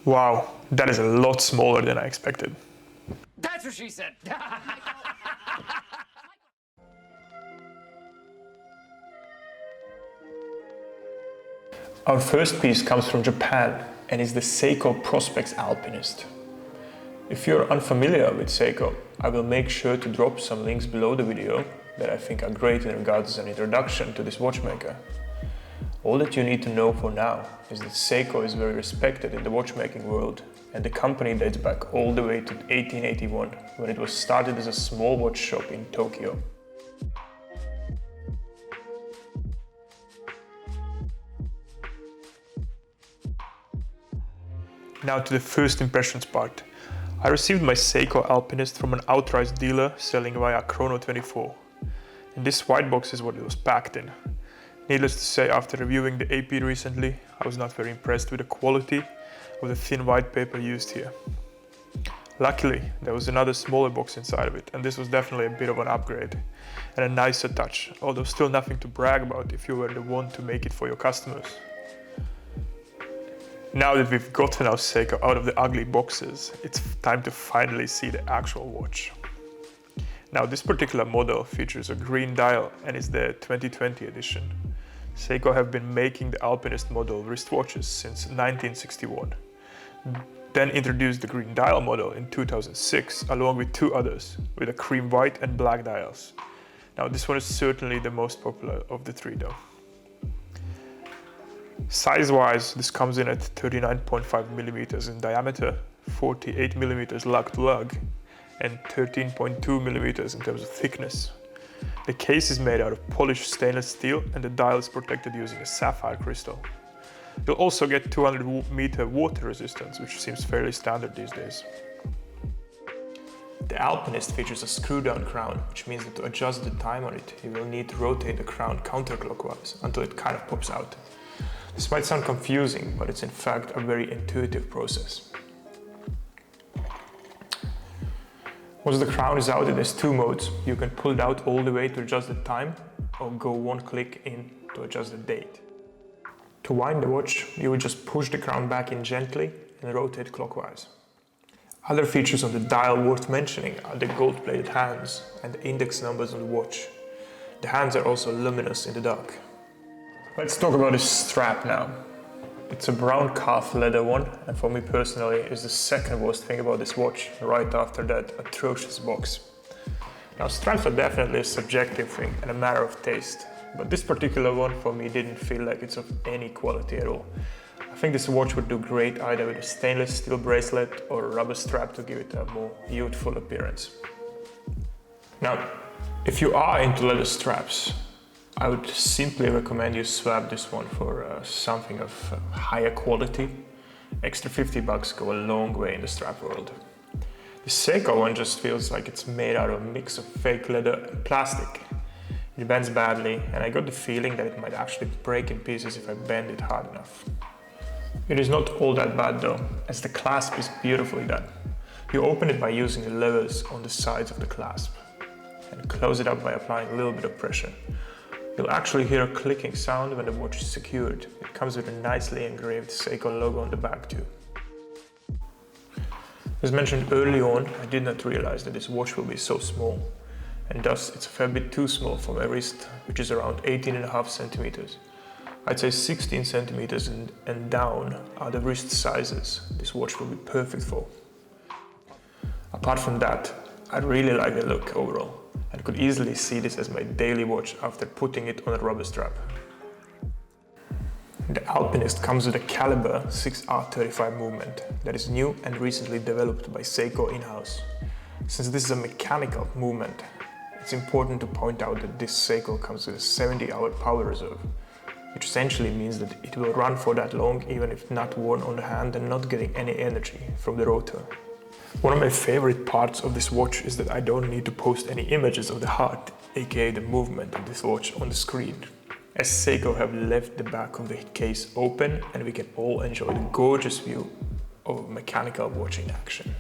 Wow, that is a lot smaller than I expected. That's what she said. Our first piece comes from Japan and is the Seiko Prospex Alpinist. If you're unfamiliar with Seiko, I will make sure to drop some links below the video that I think are great in regards to an introduction to this watchmaker. All that you need to know for now is that Seiko is very respected in the watchmaking world, and the company dates back all the way to 1881 when it was started as a small watch shop in Tokyo. Now to the first impressions part. I received my Seiko Alpinist from an outright dealer selling via Chrono24. And this white box is what it was packed in. Needless to say, after reviewing the AP recently, I was not very impressed with the quality of the thin white paper used here. Luckily, there was another smaller box inside of it, and this was definitely a bit of an upgrade and a nicer touch, although still nothing to brag about if you were the one to make it for your customers. Now that we've gotten our Seiko out of the ugly boxes, it's time to finally see the actual watch. Now this particular model features a green dial and is the 2020 edition. Seiko have been making the Alpinist model wristwatches since 1961. Then introduced the green dial model in 2006 along with two others with a cream white and black dials. Now this one is certainly the most popular of the three though. Size-wise, this comes in at 39.5mm in diameter, 48mm lug to lug, and 13.2mm in terms of thickness. The case is made out of polished stainless steel and the dial is protected using a sapphire crystal. You'll also get 200-meter water resistance, which seems fairly standard these days. The Alpinist features a screw-down crown, which means that to adjust the time on it, you will need to rotate the crown counterclockwise until it kind of pops out. This might sound confusing, but it's in fact a very intuitive process. Once the crown is out, it has two modes. You can pull it out all the way to adjust the time, or go one click in to adjust the date. To wind the watch, you would just push the crown back in gently and rotate clockwise. Other features on the dial worth mentioning are the gold-plated hands and the index numbers on the watch. The hands are also luminous in the dark. Let's talk about this strap now. It's a brown calf leather one, and for me personally is the second worst thing about this watch, right after that atrocious box. Now straps are definitely a subjective thing and a matter of taste, but this particular one for me didn't feel like it's of any quality at all. I think this watch would do great either with a stainless steel bracelet or a rubber strap to give it a more youthful appearance. Now, if you are into leather straps, I would simply recommend you swap this one for something of higher quality. Extra $50 go a long way in the strap world. The Seiko one just feels like it's made out of a mix of fake leather and plastic. It bends badly, and I got the feeling that it might actually break in pieces if I bend it hard enough. It is not all that bad though, as the clasp is beautifully done. You open it by using the levers on the sides of the clasp and close it up by applying a little bit of pressure. You'll actually hear a clicking sound when the watch is secured. It comes with a nicely engraved Seiko logo on the back too. As mentioned early on, I did not realize that this watch will be so small, and thus it's a fair bit too small for my wrist, which is around 18.5 centimeters. I'd say 16 centimeters and down are the wrist sizes this watch will be perfect for. Apart from that, I really like the look overall, and could easily see this as my daily watch after putting it on a rubber strap. The Alpinist comes with a caliber 6R35 movement that is new and recently developed by Seiko in-house. Since this is a mechanical movement, it's important to point out that this Seiko comes with a 70-hour power reserve, which essentially means that it will run for that long even if not worn on the hand and not getting any energy from the rotor. One of my favorite parts of this watch is that I don't need to post any images of the heart, aka the movement of this watch, on the screen, as Seiko have left the back of the case open and we can all enjoy the gorgeous view of a mechanical watch in action.